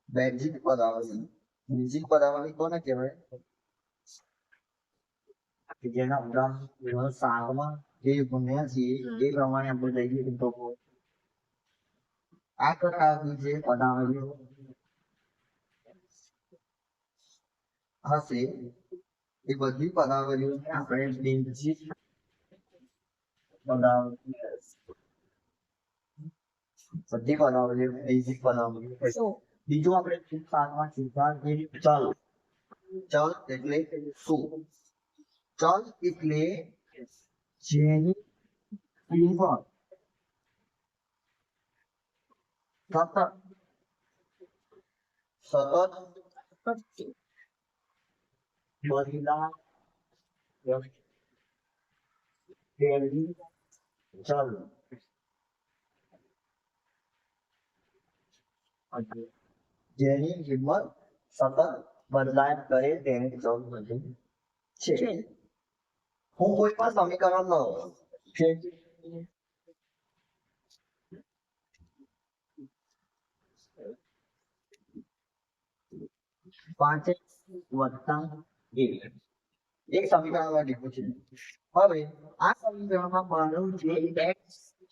Basic પદાવલી. Basic પદાવલી કોને કહેવાય? કે જેના ઉદાહરણ સારમાં જે ભણ્યા છીએ એ પ્રમાણે આપણે લઈએ તો આ પ્રકારની જે પદાવલીઓ હશે એ બધી પદાવલીઓને આપણે બેઝિક પદાવલી બધી પદાવલીઓ બેઝિક પદાવલી. બીજું આપણે સારમાં શીખવા ચલ. ચલ એટલે શું? ચલ એટલે જેની કિંમત સતત બદલા તેવી ચલ. જેની કિંમત સતત બદલાય કરે તેને ચલ કહે છે. હું કોઈ પણ સમીકરણ લઉં કે 5x + 1 એક સમીકરણમાં લીધું છે. હવે આ સમીકરણમાં મારું જે x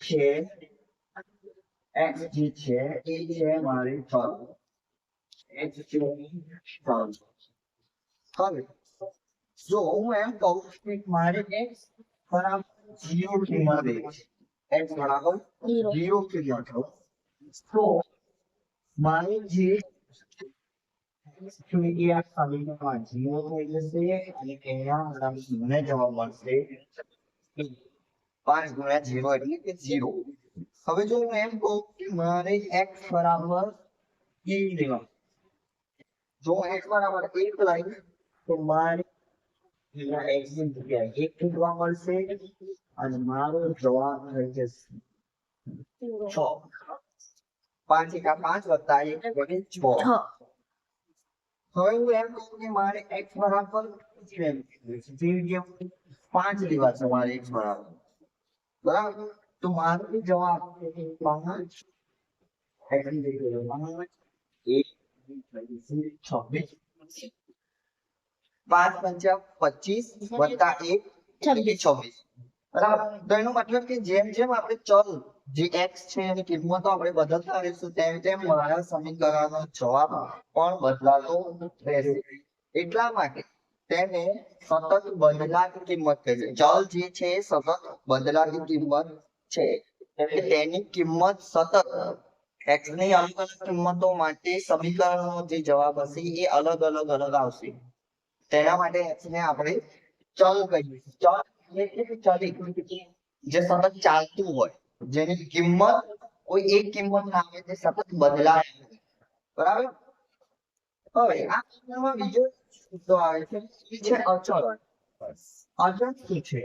છે, x જે છે એ છે મારી ચલ. x છે ચલ. હવે જો હું એમ કહું કે મારે x બરાબર 0 કિંમત દે છે, x બરાબર 0 કિંમત લો તો મારે જે એ આ સમીકરણમાં 0 થઈ જશે અને એના મને જવાબ મળશે 5 × 0 એટલે કે 0. હવે જો હું એમ કહું કે મારે x બરાબર 1 લેવા, જો x બરાબર 1 લઈ તો મારે x ની જગ્યાએ 1 મૂકવા મળશે અને મારો જવાબ થઈ જશે 6. 5 × 5 + 1 એટલે 6. હવે હું એમ કહું કે મારે x બરાબર 5 લેવા છે, મારે x બરાબર તો મારો જવાબ 5 x ની જગ્યાએ 26. 5 × 25 + 1 26. બરાબર. તો એનો મતલબ કે જેમ જેમ આપણે ચલ જે x છે એની કિંમતો આપણે બદલતા રહીશું તેમ તેમ મારા સમીકરણનો જવાબ પણ બદલાતો રહેશે. એટલા માટે તેને સતત બદલાતી કિંમત કહે છે. ચલ જે છે સતત બદલાતી કિંમત છે એટલે તેની કિંમત સતત x ની અલગ અલગ કિંમતો માટે સમીકરણનો જે જવાબ હશે એ અલગ અલગ આવશે. તેના માટે x ને આપણે ચલ કહીએ. ચલ એટલે જે સતત ચાલતું હોય, જેની કિંમત કોઈ એક કિંમત ના આવે તે સતત બદલાય. બરાબર. હવે આ કિસ્સામાં બીજો મુદ્દો આવે છે એ છે અચળ. અચળ શું છે?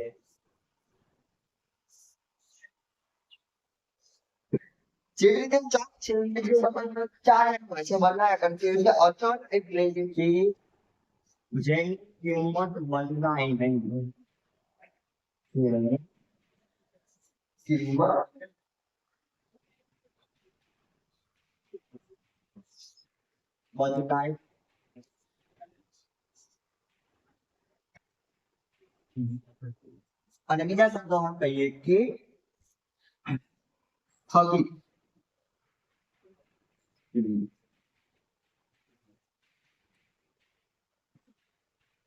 જેવી રીતે ચલ છે એ સતત ચાલ્યા કરે છે, બદલાયા કરે છે, એટલે અચળ એટલે કે જેની કિંમત બદલાય નહીં. કિંમત બદલાય અને બીજા શબ્દોમાં કહીએ કે સ્થગિત.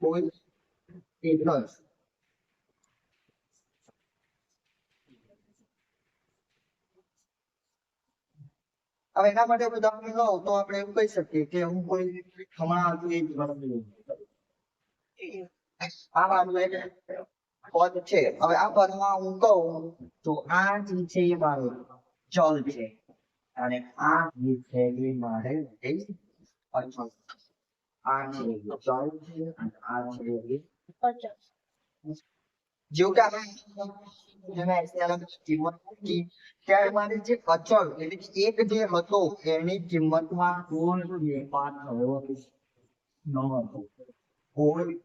કોઈ એક જ હવે એના માટે ઉદાહરણ લો તો આપણે એવું કહી શકીએ કે હું કોઈ હમણાં આ મારું એક પદ છે. હવે આ પદમાં હું કહું તો આ જે છે એ મારું ચલ છે અને આ જે છે એ મારે અચળ. આ છે ચલ છે અને આ છે અચળ. જેવું કે આપણે જેમાં x ની અલગ કિંમત મૂકી ત્યારબાદ જે અચળ એટલે કે એક જે હતો એની કિંમતમાં કોઈ ફેરફાર થયો ન હતો કોઈ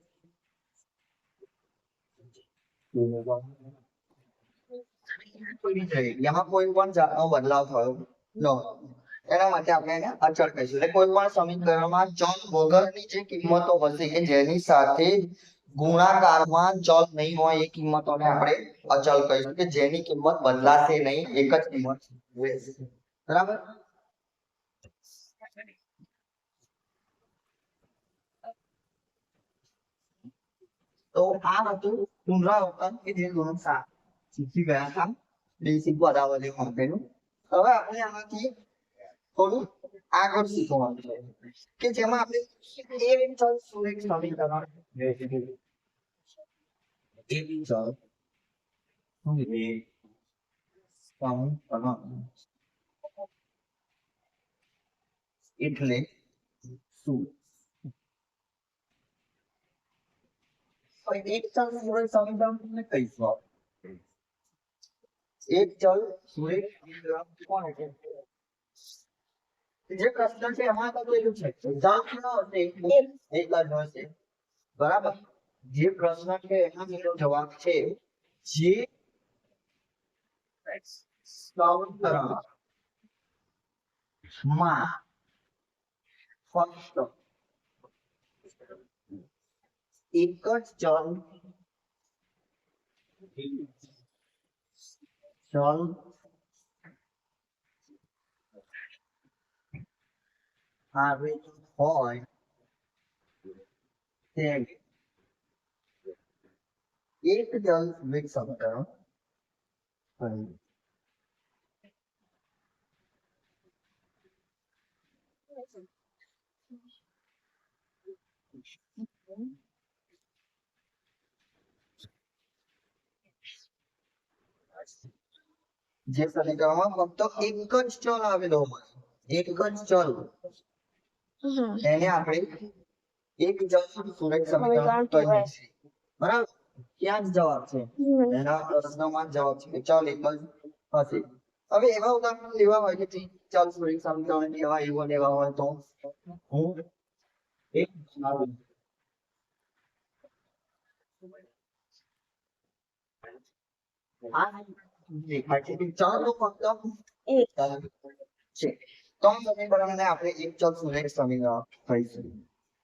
એમાં કોઈ પણ જાતનો બદલાવ થયો ન એના માટે આપણે એને અચળ કહીશું એટલે કોઈ પણ સમીકરણમાં ચલ વગરની જે કિંમતો હશે કે જેની સાથે ગુણાકારમાં ચલ નહીં હોય એ કિંમતોને આપણે અચળ કહીશું કે જેની કિંમત બદલાશે નહીં એક જ કિંમત રહેશે બરાબર તો આ હતું પુનરાવર્તન કે જે ધોરણ 7 શીખી ગયા હતા બેસિક પદાવલી માટેનું હવે આપણે આમાંથી થોડું આગળ શીખવાનું છે કે જેમાં આપણે એક ચલ સુરેખ સમીકરણ એક ચલ સુરેખ સમીકરણ એટલે શું એક ચલ સુરેખ સમીકરણ એટલે કહીશું એક ચલ સુરેખ સમીકરણ કોને છે જે પ્રશ્ન છે એમાં તો પેલું છે જવાબ ન હશે એક જ હશે બરાબર જે પ્રશ્ન છે એનો પેલો જવાબ છે જે સમીકરણ માં ફક્ત એક જ ચલ આવેલ હોય તેને એક ચલ સુરેખ સમીકરણ કહે જે સમીકરણમાં ફક્ત એક જ ચલ આવેલો હોય એક જ ચલ એને આપણે એક ચલ સુરેખ સમીકરણ કહીએ છીએ બરાબર ક્યાં જ જવાબ છે એના પ્રશ્નમાં જ જવાબ છે કે ચલ એક જ હશે હવે એવા ઉદાહરણ લેવા હોય કે ચલ સુરેખ સમીકરણ એવા લેવા હોય તો હું એક દેખાય છે કે ચલ તો ફક્ત એક છે તો સમીકરણને આપણે એક ચલ સુરેખ સમીકરણ કહીશું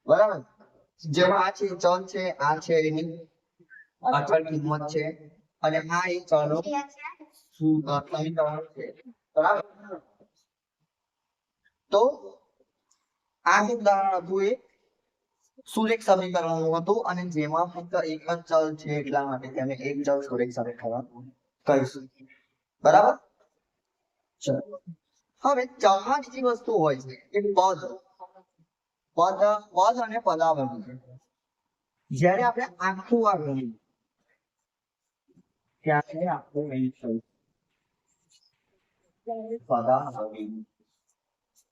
બરાબર જેમાં આ છે ચલ છે આ છે એની અચળ કિંમત છે અને આ એક ચલનો સમીકરણ છે બરાબર તો આ જે ઉદાહરણ હતું એ સુરેખ સમીકરણનું હતું અને જેમાં ફક્ત એક જ ચલ છે એટલા માટે તેને એક ચલ સુરેખ સમીકરણ કહીશું બરાબર ચલો હવે ચલમાં બીજી વસ્તુ હોય છે કે પદ અને પદાવલી જ્યારે આપણે આખું આ ગણીએ ત્યારે આખું અહીં થયું પદાવલી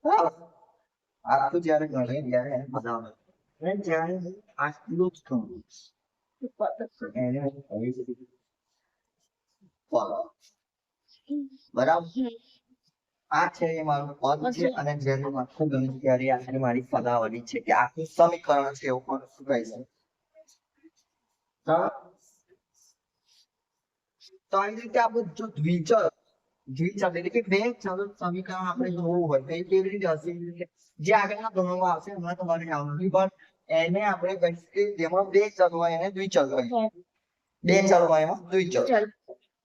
બરાબર આખું જ્યારે ગણીએ ત્યારે એને પદાવલી અને જ્યારે આટલું જ ગણું એને કહીશું પદ બરાબર આ છે એ મારું પદ છે અને જેનું આખું ગણિત ત્યારે આખી મારી પદાવલી છે કે આખું સમીકરણ છે એવું પણ શું કહી શકે તો આવી રીતે આપણે જો દ્વિચલ એટલે કે બે ચલ સમીકરણ આપણે જોવું હોય તો એ કેવી રીતે હશે જે આગળના ધોરણમાં આવશે હમણાં તમારે આવવાનું પણ એને આપણે કહીશું કે જેમાં બે ચલ હોય એને દ્વિચલ કહીએ બે ચલ હોય એમાં દ્વિચલ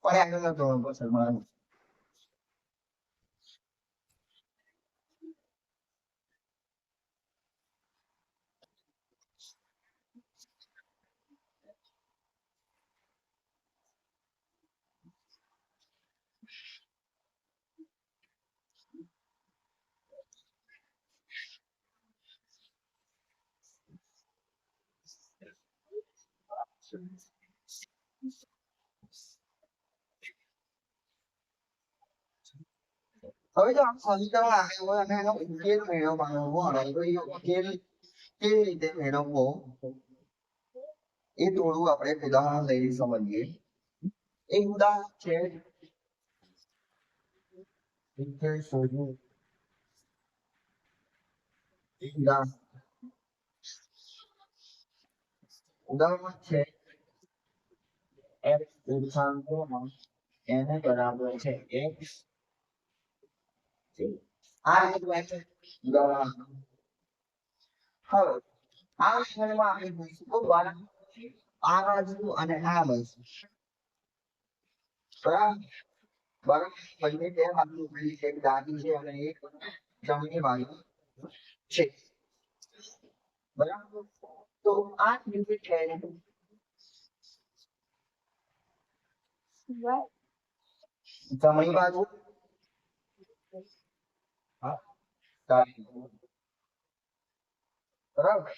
પણ આગળના ધોરણ પર છે હવે જો આ સમીકરણ આવ્યું હોય અને એનો ઉકેલ મેળવવાનો હોય તો એ ઉકેલ કેવી રીતે મેળવવો એ થોડું આપણે ઉદાહરણ લઈ સમજીએ એક ઉદાહરણ છે ઉદાહરણ છે x ઓછા એને બરાબર છે x આ રીતે ઉદાહરણ હવે આ શ્રેણીમાં આપણે જોઈશું તો બરાબર આ બાજુ અને આ બાજુ બરાબર બરાબર બંને બે બાજુ ઉપરી છે એક ડાબી છે અને એક જમણી બાજુ છે બરાબર તો આ લિમિટ છે જમણી બાજુ હા ડાબી બરાબર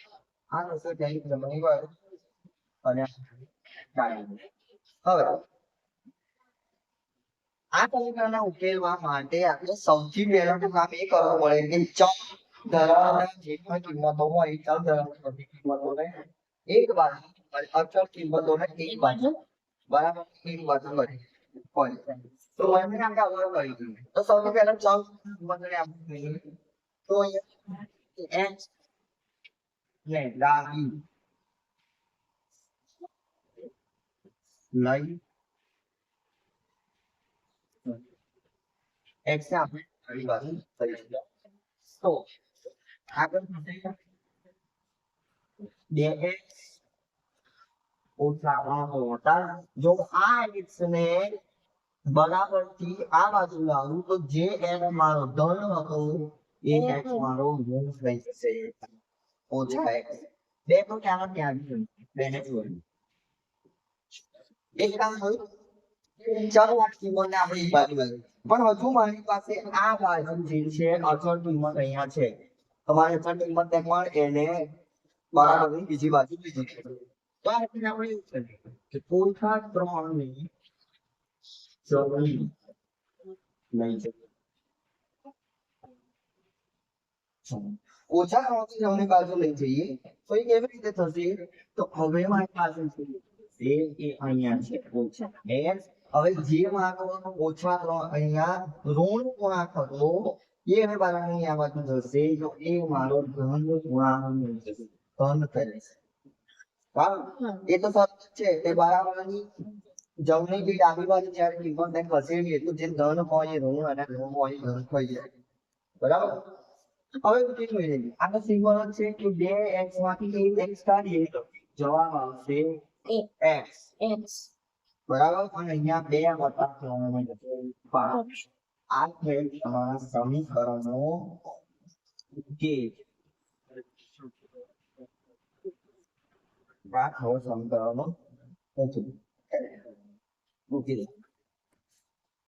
આ થશે ત્યાં જમણી બાજુ અને ડાબી હવે આ સમીકરણના ઉકેલવા માટે આપણે સૌથી પહેલું કામ એ કરવું પડે કે ચલ ધરાવતા જે પણ કિંમતો હોય ચલ ધરાવતા બધી કિંમતોને એક બાજુ અને અચળ કિંમતોને એક બાજુ બરાબર એક બાજુ કરી હોય તો મને કામ આપણે કરી દઈએ તો સૌથી પહેલા ચલ કિંમતોને આપણે જોઈએ તો અહીંયા x ને ડાબી લઈ x ને આપણે ડાબી બાજુ કરીશું તો આગળ થશે 2x ઓછા 8 હોતા જો આ x ને બરાબર થી આ બાજુ લાવું તો જે x મારો ધન હતો એ x મારો ઋણ થઈ જશે ઓછા x બે તો ક્યાં ત્યાં આવી ગયું બેને જોડ્યું એક કામ થયું ચાલો આ કિંમતને આપણે એક બાજુ લાવી પણ હજુ મારી પાસે આ બાજુ જે છે અચળ કિંમત અહીંયા છે તમારે અચળ કિંમત પણ એને બરાબર બીજી બાજુ લીધી છે તો આ રીતે આપણે એવું કરીએ કે ઓછા 3 ની જમણી લઈ જઈએ ઓછા 3 ની જમણી બાજુ લઈ જઈએ તો એ કેવી રીતે થશે તો હવે મારી પાસે છે એ અહીંયા છે ઓછા x હવે જે મારો ઓછા 3 અહીંયા ઋણ ગુણાંક હતો એ હવે બરાબર અહીંયા બાજુ જશે તો એ મારો ધન ગુણાંક થશે ધન થશે બરાબર એ તો સતત છે તે બરાબરની જમણી કે ડાબી બાજુ જ્યારે કિંમત ખસેડીએ તો જે ધન હોય એ ઋણ અને ઋણ હોય ધન થઈ જાય બરાબર હવે કેટલું મેળવીએ આનો સિમ્બોલ છે કે 2x માંથી 1x કાઢીએ જવાબ આવશે x બરાબર અને અહીંયા 2 વત્તા 3 5 આ છે તમારા સમીકરણો કે બાદ હવે સમીકરણો ઓકે